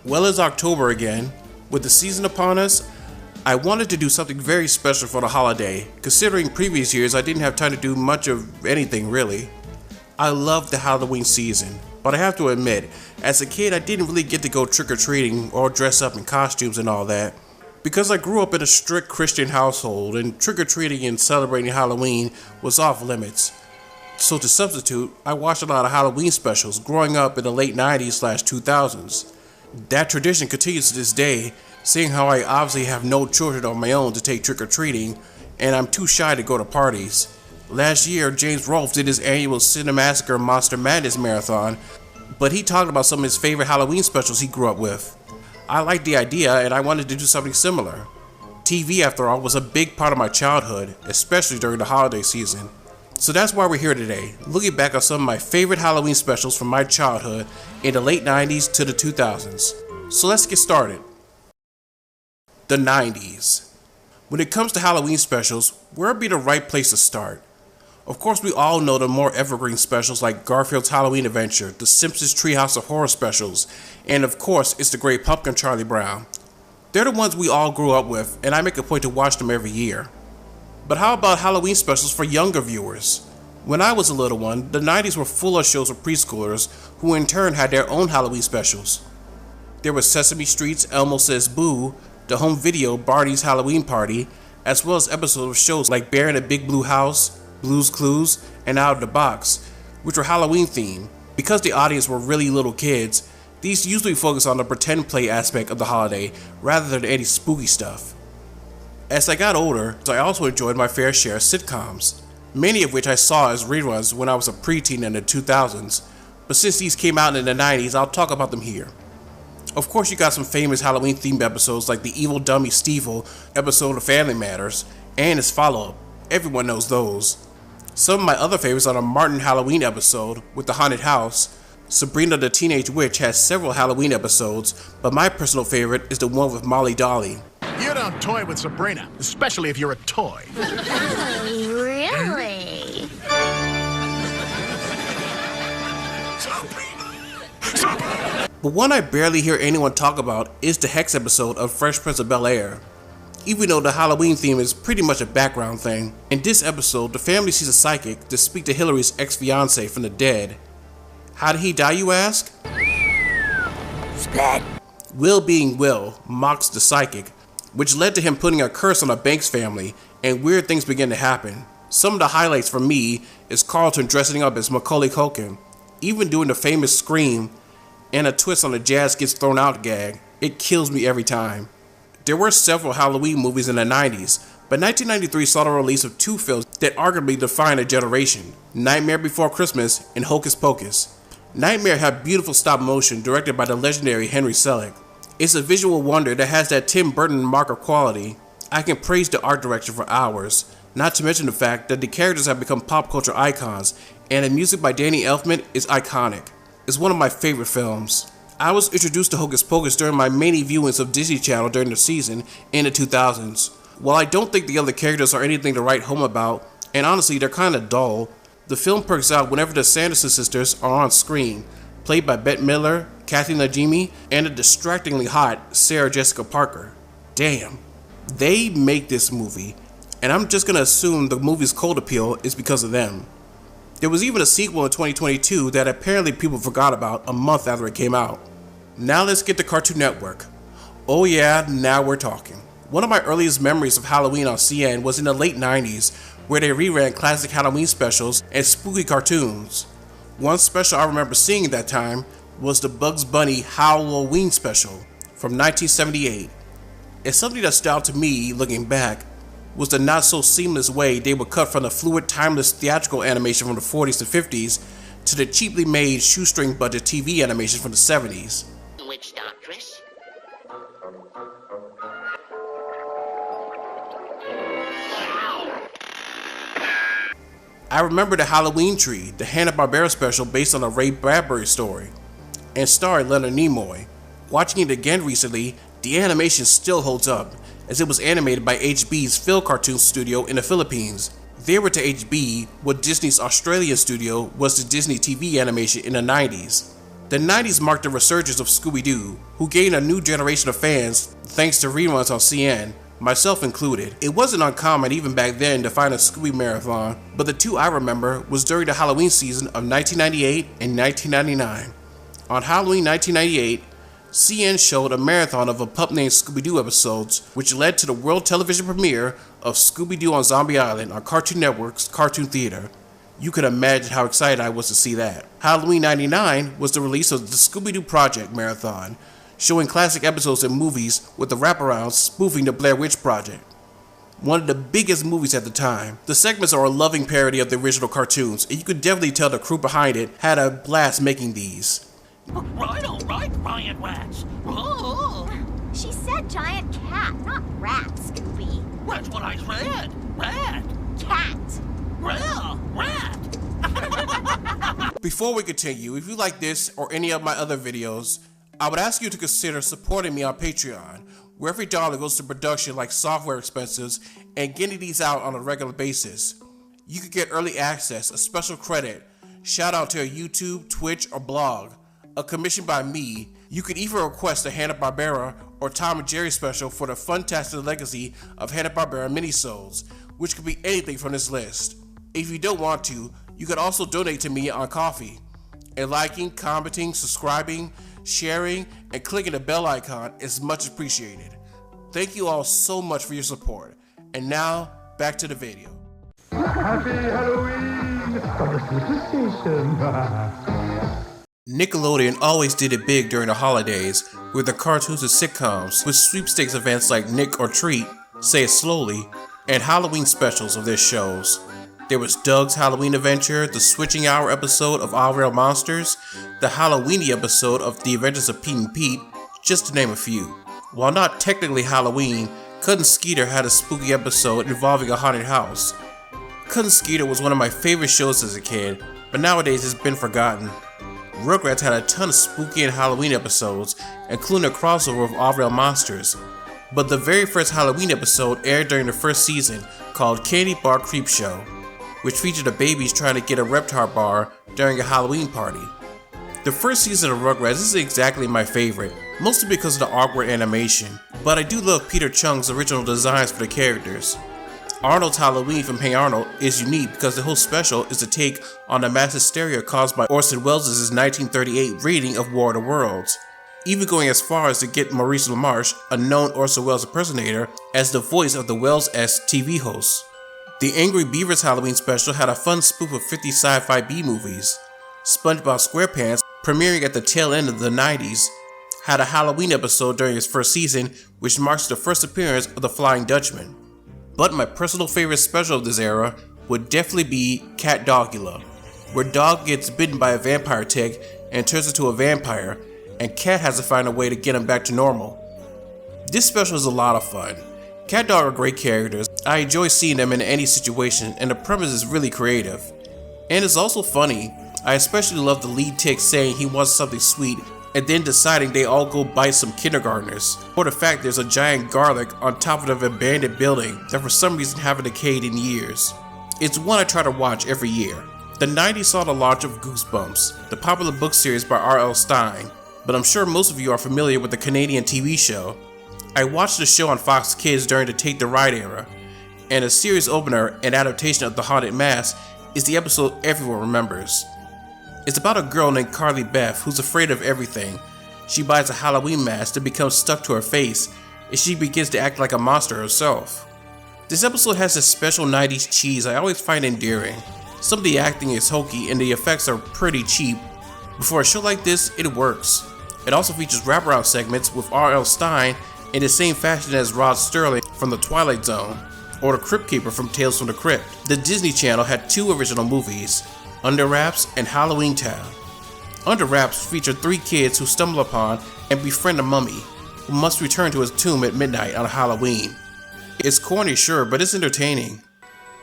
Well, it's October again. With the season upon us, I wanted to do something very special for the holiday, considering previous years I didn't have time to do much of anything really. I love the Halloween season, but I have to admit, as a kid I didn't really get to go trick-or-treating or dress up in costumes and all that. Because I grew up in a strict Christian household and trick-or-treating and celebrating Halloween was off limits. So to substitute, I watched a lot of Halloween specials growing up in the late 90s/2000s. That tradition continues to this day, seeing how I obviously have no children of my own to take trick-or-treating, and I'm too shy to go to parties. Last year, James Rolfe did his annual Cinemassacre Monster Madness Marathon, but he talked about some of his favorite Halloween specials he grew up with. I liked the idea and I wanted to do something similar. TV, after all, was a big part of my childhood, especially during the holiday season. So that's why we're here today, looking back on some of my favorite Halloween specials from my childhood in the late 90s to the 2000s. So let's get started. The 90s. When it comes to Halloween specials, where would be the right place to start? Of course, we all know the more evergreen specials like Garfield's Halloween Adventure, The Simpsons Treehouse of Horror specials, and of course, It's the Great Pumpkin Charlie Brown. They're the ones we all grew up with, and I make a point to watch them every year. But how about Halloween specials for younger viewers? When I was a little one, the 90s were full of shows for preschoolers who in turn had their own Halloween specials. There was Sesame Street's Elmo Says Boo, the home video Barney's Halloween Party, as well as episodes of shows like Bear in a Big Blue House, Blue's Clues, and Out of the Box, which were Halloween themed. Because the audience were really little kids, these usually focus on the pretend play aspect of the holiday rather than any spooky stuff. As I got older, I also enjoyed my fair share of sitcoms, many of which I saw as reruns when I was a preteen in the 2000s, but since these came out in the 90s, I'll talk about them here. Of course, you got some famous Halloween themed episodes like the Evil Dummy Stevel episode of Family Matters, and its follow-up. Everyone knows those. Some of my other favorites are the Martin Halloween episode with the haunted house. Sabrina the Teenage Witch has several Halloween episodes, but my personal favorite is the one with Molly Dolly. You don't toy with Sabrina, especially if you're a toy. Really? But one I barely hear anyone talk about is the Hex episode of Fresh Prince of Bel-Air. Even though the Halloween theme is pretty much a background thing, in this episode the family sees a psychic to speak to Hillary's ex-fiancé from the dead. How did he die, you ask? Splat. Will being Will mocks the psychic, which led to him putting a curse on the Banks family, and weird things begin to happen. Some of the highlights for me is Carlton dressing up as Macaulay Culkin, even doing the famous scream, and a twist on the jazz gets thrown out gag. It kills me every time. There were several Halloween movies in the 90s, but 1993 saw the release of two films that arguably defined a generation, Nightmare Before Christmas and Hocus Pocus. Nightmare had beautiful stop motion directed by the legendary Henry Selick. It's a visual wonder that has that Tim Burton mark of quality. I can praise the art direction for hours, not to mention the fact that the characters have become pop culture icons, and the music by Danny Elfman is iconic. It's one of my favorite films. I was introduced to Hocus Pocus during my many viewings of Disney Channel during the season in the 2000s. While I don't think the other characters are anything to write home about, and honestly they're kinda dull, the film perks out whenever the Sanderson sisters are on screen, played by Bette Midler, Kathy Najimy, and the distractingly hot Sarah Jessica Parker. Damn, they make this movie, and I'm just gonna assume the movie's cult appeal is because of them. There was even a sequel in 2022 that apparently people forgot about a month after it came out. Now let's get to Cartoon Network. Oh yeah, now we're talking. One of my earliest memories of Halloween on CN was in the late 90s, where they reran classic Halloween specials and spooky cartoons. One special I remember seeing at that time was the Bugs Bunny Halloween special from 1978. And something that stood out to me looking back was the not so seamless way they would cut from the fluid, timeless theatrical animation from the 40s to 50s to the cheaply made shoestring budget TV animation from the 70s. Witch doctress? I remember the Halloween Tree, the Hanna-Barbera special based on a Ray Bradbury story, and starring Leonard Nimoy. Watching it again recently, the animation still holds up, as it was animated by HB's Phil Cartoon Studio in the Philippines. They were to HB what Disney's Australian studio was to Disney TV animation in the 90s. The 90s marked the resurgence of Scooby-Doo, who gained a new generation of fans thanks to reruns on CN, myself included. It wasn't uncommon even back then to find a Scooby marathon, but the two I remember was during the Halloween season of 1998 and 1999. On Halloween 1998, CN showed a marathon of a pup named Scooby-Doo episodes, which led to the world television premiere of Scooby-Doo on Zombie Island on Cartoon Network's Cartoon Theater. You can imagine how excited I was to see that. Halloween 99 was the release of the Scooby-Doo Project Marathon, showing classic episodes and movies with the wraparounds spoofing the Blair Witch Project. One of the biggest movies at the time. The segments are a loving parody of the original cartoons, and you could definitely tell the crew behind it had a blast making these. Right, all right, giant rats. Oh. She said giant cat, not rat, Scooby. That's what I said. Rat. Cat. Well, rat. Before we continue, if you like this or any of my other videos, I would ask you to consider supporting me on Patreon, where every dollar goes to production like software expenses and getting these out on a regular basis. You could get early access, a special credit, shout out to a YouTube, Twitch, or blog, a commission by me. You could even request a HANNA-BARBERA or Tom and Jerry special for the FUNTASTIC legacy of HANNA-BARBERA MINISODES, which could be anything from this list. If you don't want to, you could also donate to me on Ko-fi. And liking, commenting, subscribing, sharing, and clicking the bell icon is much appreciated. Thank you all so much for your support. And now, back to the video. Happy Halloween from the superstation. Nickelodeon always did it big during the holidays with the cartoons and sitcoms, with sweepstakes events like Nick or Treat, Say It Slowly, and Halloween specials of their shows. There was Doug's Halloween Adventure, the Switching Hour episode of All Real Monsters, the Halloweeny episode of The Adventures of Pete and Pete, just to name a few. While not technically Halloween, Cousin Skeeter had a spooky episode involving a haunted house. Cousin Skeeter was one of my favorite shows as a kid, but nowadays it's been forgotten. Rugrats had a ton of spooky and Halloween episodes, including a crossover of All Real Monsters, but the very first Halloween episode aired during the first season, called Candy Bar Creepshow, which featured the babies trying to get a Reptar bar during a Halloween party. The first season of Rugrats isn't exactly my favorite, mostly because of the awkward animation, but I do love Peter Chung's original designs for the characters. Arnold's Halloween from Hey Arnold is unique because the whole special is a take on the mass hysteria caused by Orson Welles' 1938 reading of War of the Worlds, even going as far as to get Maurice LaMarche, a known Orson Welles impersonator, as the voice of the Welles-esque TV host. The Angry Beavers Halloween special had a fun spoof of 50 sci-fi B movies. SpongeBob SquarePants, premiering at the tail end of the 90s, had a Halloween episode during its first season, which marks the first appearance of the Flying Dutchman. But my personal favorite special of this era would definitely be Cat Dogula, where Dog gets bitten by a vampire tick and turns into a vampire, and Cat has to find a way to get him back to normal. This special is a lot of fun. Cat Dog are great characters. I enjoy seeing them in any situation, and the premise is really creative. And it's also funny. I especially love the lead tick saying he wants something sweet, and then deciding they all go bite some kindergartners, or the fact there's a giant garlic on top of an abandoned building that for some reason haven't decayed in years. It's one I try to watch every year. The 90s saw the launch of Goosebumps, the popular book series by R.L. Stine, but I'm sure most of you are familiar with the Canadian TV show. I watched the show on Fox Kids during the Take the Ride era, and a series opener and adaptation of The Haunted Mask is the episode everyone remembers. It's about a girl named Carly Beth who's afraid of everything. She buys a Halloween mask that becomes stuck to her face, and she begins to act like a monster herself. This episode has this special 90s cheese I always find endearing. Some of the acting is hokey and the effects are pretty cheap, but for a show like this, it works. It also features wraparound segments with R.L. Stine in the same fashion as Rod Sterling from The Twilight Zone, or the Crypt Keeper from Tales from the Crypt. The Disney Channel had two original movies, Under Wraps and Halloween Town. Under Wraps featured three kids who stumble upon and befriend a mummy, who must return to his tomb at midnight on Halloween. It's corny, sure, but it's entertaining.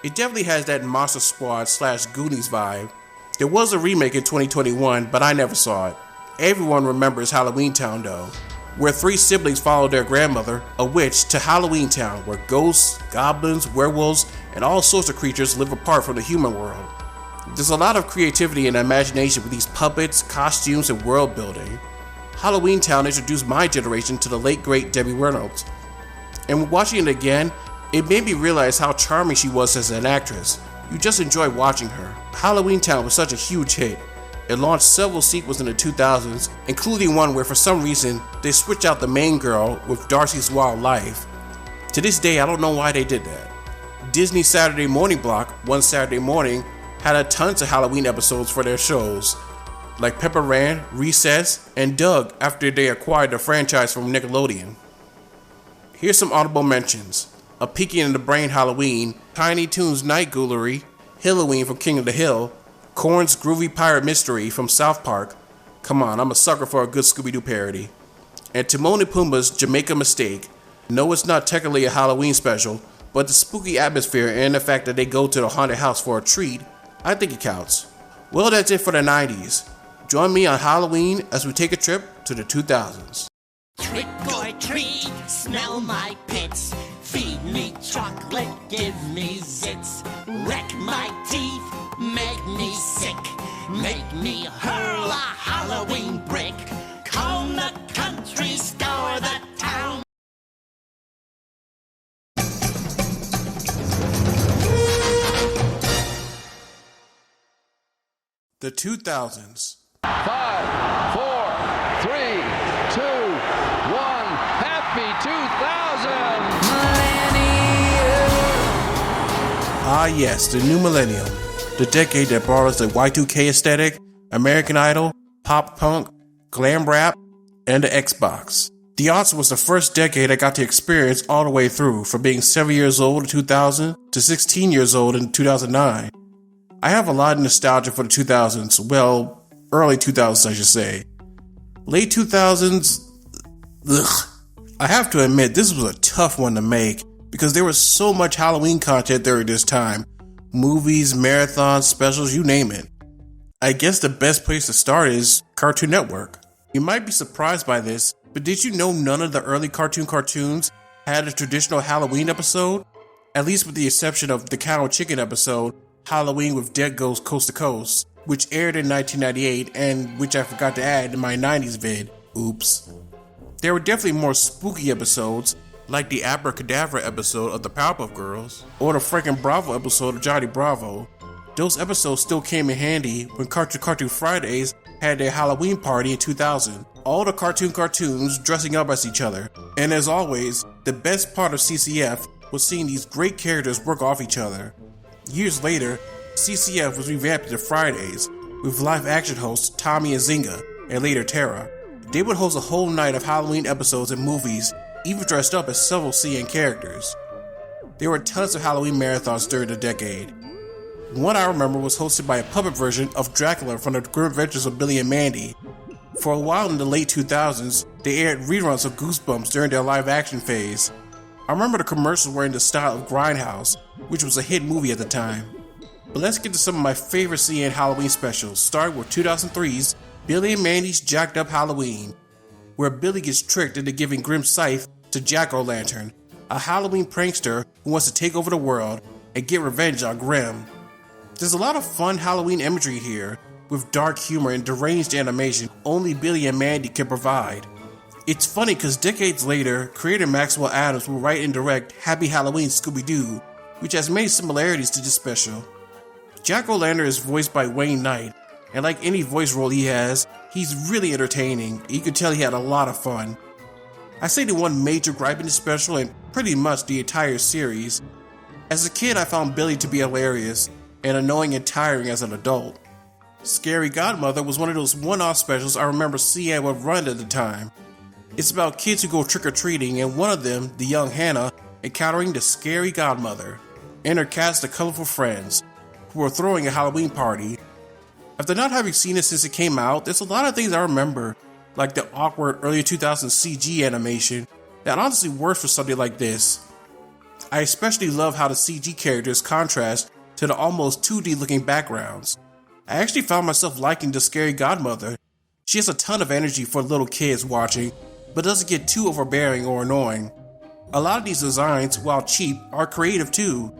It definitely has that Monster Squad / Goonies vibe. There was a remake in 2021, but I never saw it. Everyone remembers Halloween Town though, where three siblings follow their grandmother, a witch, to Halloween Town, where ghosts, goblins, werewolves, and all sorts of creatures live apart from the human world. There's a lot of creativity and imagination with these puppets, costumes, and world building. Halloween Town introduced my generation to the late great Debbie Reynolds. And watching it again, it made me realize how charming she was as an actress. You just enjoy watching her. Halloween Town was such a huge hit. It launched several sequels in the 2000s, including one where for some reason they switched out the main girl with Darcy's Wild Life. To this day, I don't know why they did that. Disney Saturday Morning Block, one Saturday morning, had a tons of Halloween episodes for their shows, like Pepper Ran, Recess, and Doug after they acquired the franchise from Nickelodeon. Here's some honorable mentions. A Peeking in the Brain Halloween, Tiny Toons Night Ghoulery, Halloween from King of the Hill, Korn's Groovy Pirate Mystery from South Park. Come on, I'm a sucker for a good Scooby-Doo parody. And Timon and Pumbaa's Jamaica Mistake. No, it's not technically a Halloween special, but the spooky atmosphere and the fact that they go to the haunted house for a treat, I think it counts. Well, that's it for the 90s. Join me on Halloween as we take a trip to the 2000s. Trick or treat, smell my pits. Feed me chocolate, give me zits. Wreck my teeth, make me sick. Make me hurl a Halloween brick. Comb the country, scour the town. The 2000s. 5, 4, 3, 2, 1. Happy 2000! Ah yes, the new millennium. The decade that brought us the Y2K aesthetic, American Idol, pop punk, glam rap, and the Xbox. The aughts was the first decade I got to experience all the way through, from being 7 years old in 2000 to 16 years old in 2009. I have a lot of nostalgia for the 2000s, well, early 2000s I should say. Late 2000s, ugh. I have to admit this was a tough one to make because there was so much Halloween content during this time. Movies, marathons, specials, you name it. I guess the best place to start is Cartoon Network. You might be surprised by this, but did you know none of the early cartoons had a traditional Halloween episode? At least with the exception of the Cow and Chicken episode, Halloween with Dead Goes Coast to Coast, which aired in 1998 and which I forgot to add in my 90s vid. Oops. There were definitely more spooky episodes, like the Abracadabra episode of the Powerpuff Girls, or the Franken Bravo episode of Johnny Bravo. Those episodes still came in handy when Cartoon Fridays had their Halloween party in 2000. All the cartoons dressing up as each other. And as always, the best part of CCF was seeing these great characters work off each other. Years later, CCF was revamped to Fridays, with live action hosts Tommy and Zynga, and later Tara. They would host a whole night of Halloween episodes and movies, even dressed up as several CN characters. There were tons of Halloween marathons during the decade. One I remember was hosted by a puppet version of Dracula from the Grim Adventures of Billy and Mandy. For a while in the late 2000s, they aired reruns of Goosebumps during their live action phase. I remember the commercials were in the style of Grindhouse, which was a hit movie at the time. But let's get to some of my favorite CN Halloween specials, starting with 2003's Billy and Mandy's Jacked Up Halloween, where Billy gets tricked into giving Grim Scythe to Jack-O-Lantern, a Halloween prankster who wants to take over the world and get revenge on Grim. There's a lot of fun Halloween imagery here, with dark humor and deranged animation only Billy and Mandy can provide. It's funny because decades later, creator Maxwell Adams will write and direct Happy Halloween Scooby-Doo, which has many similarities to this special. Jack-O-Lantern is voiced by Wayne Knight, and like any voice role he has, he's really entertaining. You can tell he had a lot of fun. I say the one major gripe in the special, and pretty much the entire series. As a kid, I found Billy to be hilarious, and annoying and tiring as an adult. Scary Godmother was one of those one-off specials I remember CN would run at the time. It's about kids who go trick-or-treating, and one of them, the young Hannah, encountering the Scary Godmother, and her cast of colorful friends, who are throwing a Halloween party. After not having seen it since it came out, there's a lot of things I remember, like the awkward early 2000s CG animation that honestly works for something like this. I especially love how the CG characters contrast to the almost 2D looking backgrounds. I actually found myself liking the Scary Godmother. She has a ton of energy for little kids watching, but doesn't get too overbearing or annoying. A lot of these designs, while cheap, are creative too.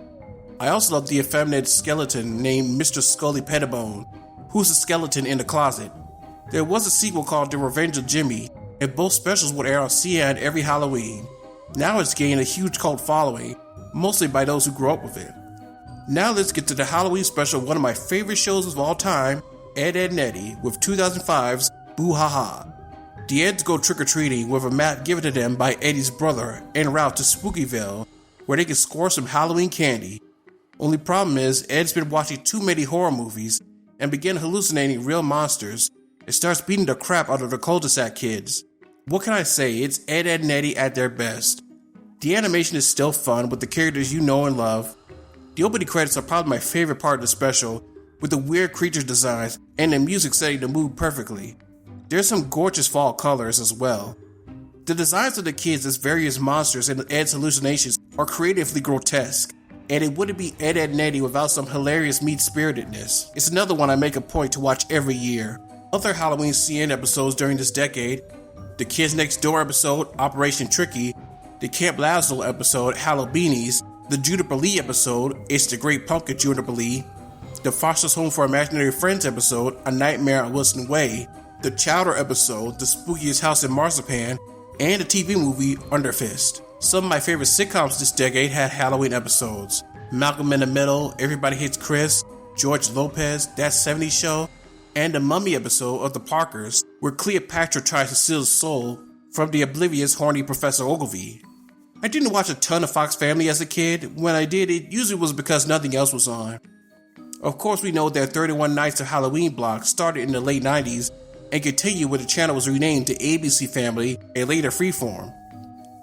I also love the effeminate skeleton named Mr. Scully Pettibone, who's a skeleton in the closet. There was a sequel called The Revenge of Jimmy, and both specials would air on CNN every Halloween. Now it's gained a huge cult following, mostly by those who grew up with it. Now let's get to the Halloween special, one of my favorite shows of all time, Ed, Edd n Eddy, with 2005's Boo Ha Ha. The Eds go trick-or-treating with a map given to them by Eddie's brother en route to Spookyville, where they can score some Halloween candy. Only problem is, Ed's been watching too many horror movies and began hallucinating real monsters and starts beating the crap out of the cul-de-sac kids. What can I say, it's Ed, Edd n Eddy at their best. The animation is still fun with the characters you know and love. The opening credits are probably my favorite part of the special, with the weird creature designs and the music setting the mood perfectly. There's some gorgeous fall colors as well. The designs of the kids as various monsters and Ed's hallucinations are creatively grotesque, and it wouldn't be Ed, Edd n Eddy without some hilarious mean-spiritedness. It's another one I make a point to watch every year. Other Halloween CN episodes during this decade: the Kids Next Door episode, Operation Tricky, the Camp Lazlo episode, Halloweenies, the Juniper Lee episode, It's the Great Pumpkin Juniper Lee, the Foster's Home for Imaginary Friends episode, A Nightmare on Wilson Way, the Chowder episode, The Spookiest House in Marzipan, and the TV movie Under Fist. Some of my favorite sitcoms this decade had Halloween episodes: Malcolm in the Middle, Everybody Hates Chris, George Lopez, That 70s Show, and the Mummy episode of The Parkers, where Cleopatra tries to steal his soul from the oblivious, horny Professor Ogilvy. I didn't watch a ton of Fox Family as a kid. When I did, it usually was because nothing else was on. Of course, we know that 31 Nights of Halloween block started in the late 90s and continued when the channel was renamed to ABC Family and later Freeform.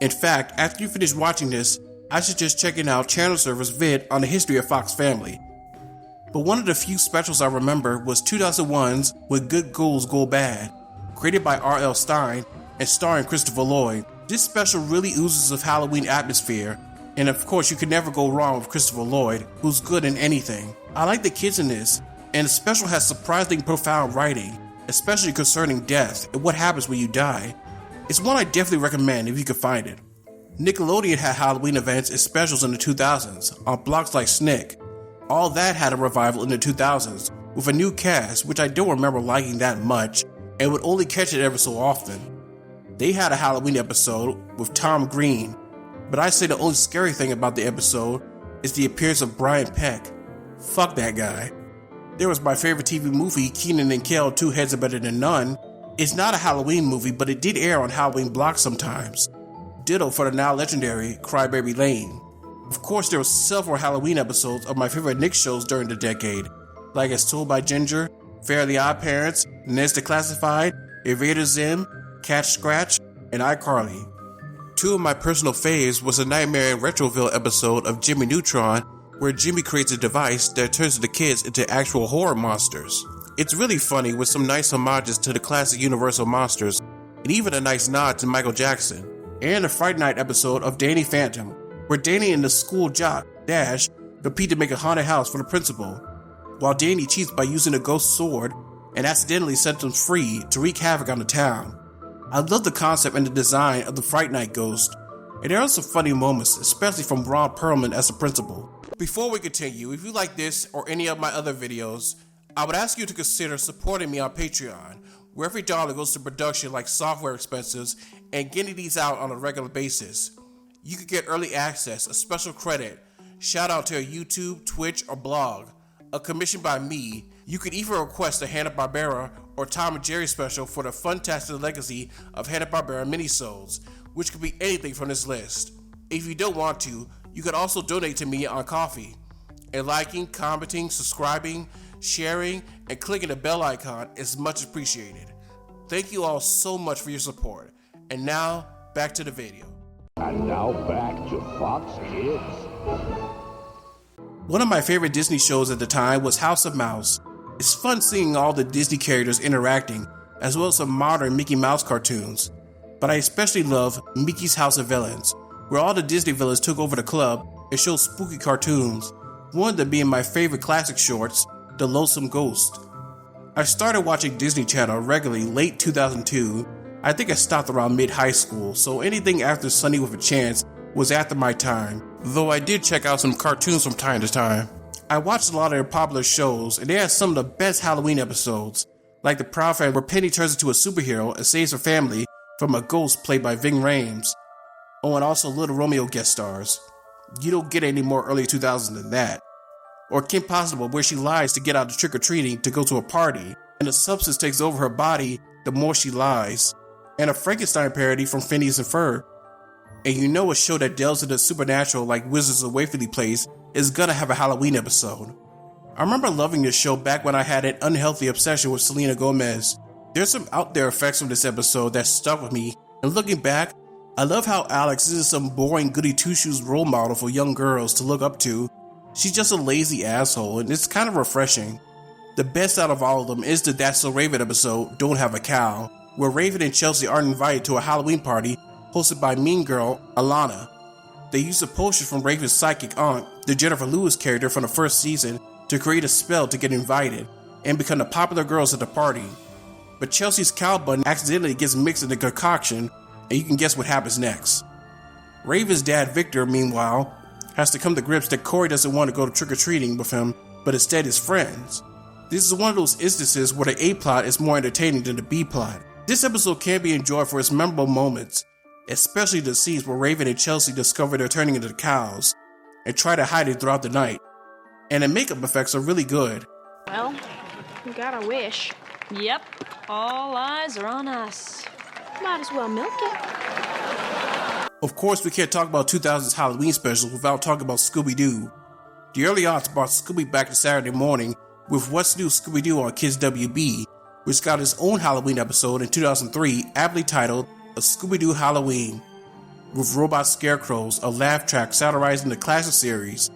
In fact, after you finish watching this, I suggest checking out Channel Server's vid on the history of Fox Family. But one of the few specials I remember was 2001's When Good Ghouls Go Bad, created by R.L. Stine and starring Christopher Lloyd. This special really oozes of Halloween atmosphere, and of course you can never go wrong with Christopher Lloyd, who's good in anything. I like the kids in this, and the special has surprisingly profound writing, especially concerning death and what happens when you die. It's one I definitely recommend if you can find it. Nickelodeon had Halloween events and specials in the 2000s on blocks like Snick. All That had a revival in the 2000s with a new cast, which I don't remember liking that much and would only catch it ever so often. They had a Halloween episode with Tom Green, but I say the only scary thing about the episode is the appearance of Brian Peck. Fuck that guy. There was my favorite TV movie, Kenan and Kel, Two Heads Are Better Than None. It's not a Halloween movie, but it did air on Halloween blocks sometimes. Ditto for the now legendary Crybaby Lane. Of course, there were several Halloween episodes of my favorite Nick shows during the decade, like As Told by Ginger, Fairly Odd Parents, Nez Declassified, Invader Zim, Catch Scratch, and iCarly. Two of my personal faves was a Nightmare in Retroville episode of Jimmy Neutron, where Jimmy creates a device that turns the kids into actual horror monsters. It's really funny with some nice homages to the classic Universal monsters, and even a nice nod to Michael Jackson. And a Fright Night episode of Danny Phantom, where Danny and the school jock, Dash, compete to make a haunted house for the principal, while Danny cheats by using a ghost sword and accidentally sets them free to wreak havoc on the town. I love the concept and the design of the Fright Night ghost, and there are some funny moments, especially from Ron Perlman as the principal. Before we continue, if you like this or any of my other videos, I would ask you to consider supporting me on Patreon, where every dollar goes to production like software expenses and getting these out on a regular basis. You could get early access, a special credit, shout out to a YouTube, Twitch, or blog, a commission by me. You could even request a HANNA-BARBERA or Tom and Jerry special for the FUNTASTIC legacy of HANNA-BARBERA MINISODES, which could be anything from this list. If you don't want to, you could also donate to me on Ko-fi. And liking, commenting, subscribing, sharing, and clicking the bell icon is much appreciated. Thank you all so much for your support. And now, back to the video. And now back to Fox Kids. One of my favorite Disney shows at the time was House of Mouse. It's fun seeing all the Disney characters interacting, as well as some modern Mickey Mouse cartoons. But I especially love Mickey's House of Villains, where all the Disney villains took over the club and showed spooky cartoons, one of them being my favorite classic shorts, The Lonesome Ghost. I started watching Disney Channel regularly late 2002. I think I stopped around mid-high school, so anything after Sunny with a Chance was after my time. though I did check out some cartoons from time to time. I watched a lot of their popular shows, and they had some of the best Halloween episodes, like The Proud Family, where Penny turns into a superhero and saves her family from a ghost played by Ving Rhames. Oh, and also Little Romeo guest stars. You don't get any more early 2000s than that. Or Kim Possible, where she lies to get out of trick-or-treating to go to a party, and the substance takes over her body the more she lies. And a Frankenstein parody from Phineas and Ferb. And you know a show that delves into supernatural like Wizards of Waverly Place is gonna have a Halloween episode. I remember loving this show back when I had an unhealthy obsession with Selena Gomez. There's some out there effects from this episode that stuck with me, and looking back, I love how Alex isn't some boring goody two-shoes role model for young girls to look up to. She's just a lazy asshole, and it's kind of refreshing. The best out of all of them is the That's So Raven episode, Don't Have a Cow, where Raven and Chelsea are invited to a Halloween party hosted by mean girl Alana. They use a potion from Raven's psychic aunt, the Jennifer Lewis character from the first season, to create a spell to get invited and become the popular girls at the party. But Chelsea's cow bun accidentally gets mixed in the concoction, and you can guess what happens next. Raven's dad, Victor, meanwhile, has to come to grips that Corey doesn't want to go to trick-or-treating with him, but instead his friends. This is one of those instances where the A-plot is more entertaining than the B-plot. This episode can be enjoyed for its memorable moments, especially the scenes where Raven and Chelsea discover they're turning into cows and try to hide it throughout the night. And the makeup effects are really good. Well, we got our wish. Yep, all eyes are on us. Might as well milk it. Of course, we can't talk about 2000's Halloween specials without talking about Scooby-Doo. The early aughts brought Scooby back to Saturday morning with What's New Scooby-Doo on Kids WB, which got its own Halloween episode in 2003, aptly titled A Scooby-Doo Halloween, with robot scarecrows, a laugh track satirizing the classic series,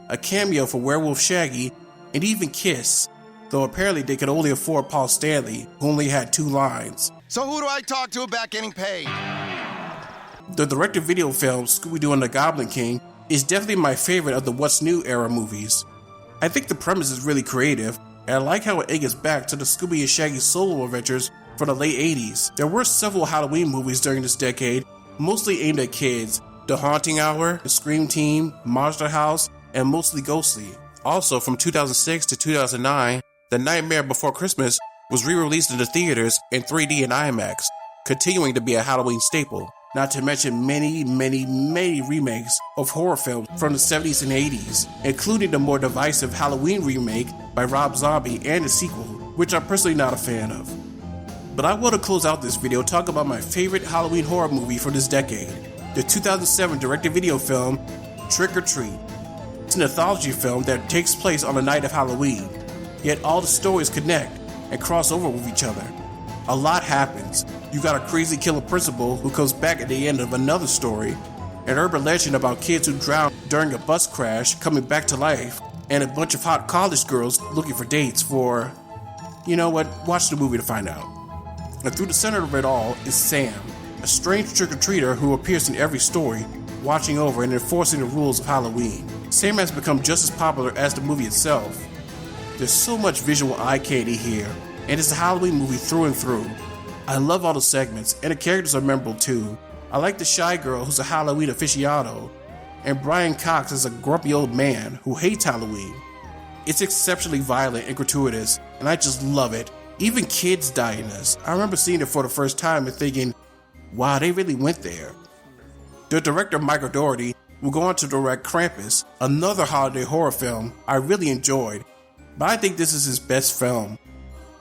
a cameo for Werewolf Shaggy, and even Kiss, though apparently they could only afford Paul Stanley, who only had 2 lines. So who do I talk to about getting paid? The direct-to-video film Scooby-Doo and the Goblin King is definitely my favorite of the What's New era movies. I think the premise is really creative, and I like how it anchors back to the Scooby and Shaggy solo adventures from the late 80s. There were several Halloween movies during this decade, mostly aimed at kids: The Haunting Hour, The Scream Team, Monster House, and Mostly Ghostly. Also, from 2006 to 2009, The Nightmare Before Christmas was re-released in the theaters in 3D and IMAX, continuing to be a Halloween staple. Not to mention many remakes of horror films from the 70s and 80s, including the more divisive Halloween remake by Rob Zombie and the sequel, which I'm personally not a fan of. But I want to close out this video talking about my favorite Halloween horror movie from this decade, the 2007 direct-to-video film Trick or Treat. It's an anthology film that takes place on the night of Halloween, yet all the stories connect and cross over with each other. A lot happens. You got a crazy killer principal who comes back at the end of another story, an urban legend about kids who drowned during a bus crash coming back to life, and a bunch of hot college girls looking for dates for... You know what? Watch the movie to find out. And through the center of it all is Sam, a strange trick-or-treater who appears in every story, watching over and enforcing the rules of Halloween. Sam has become just as popular as the movie itself. There's so much visual eye candy here, and it's a Halloween movie through and through. I love all the segments, and the characters are memorable too. I like the shy girl who's a Halloween aficionado, and Brian Cox is a grumpy old man who hates Halloween. It's exceptionally violent and gratuitous, and I just love it. Even kids die in this. I remember seeing it for the first time and thinking, wow, they really went there. The director, Michael Dougherty, will go on to direct Krampus, another holiday horror film I really enjoyed, but I think this is his best film.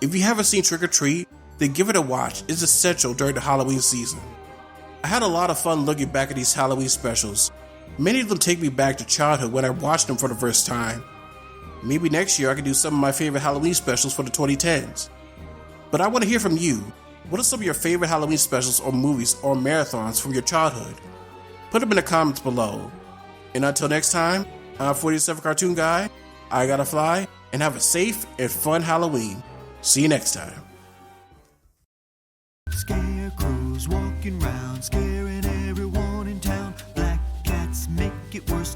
If you haven't seen Trick or Treat, then give it a watch. It's essential during the Halloween season. I had a lot of fun looking back at these Halloween specials. Many of them take me back to childhood when I watched them for the first time. Maybe next year I can do some of my favorite Halloween specials for the 2010s. But I want to hear from you. What are some of your favorite Halloween specials or movies or marathons from your childhood? Put them in the comments below. And until next time, I'm 47 Cartoon Guy, I gotta fly, and have a safe and fun Halloween. See you next time. Scarecrows walking round, scaring everyone in town. Black cats make it worse.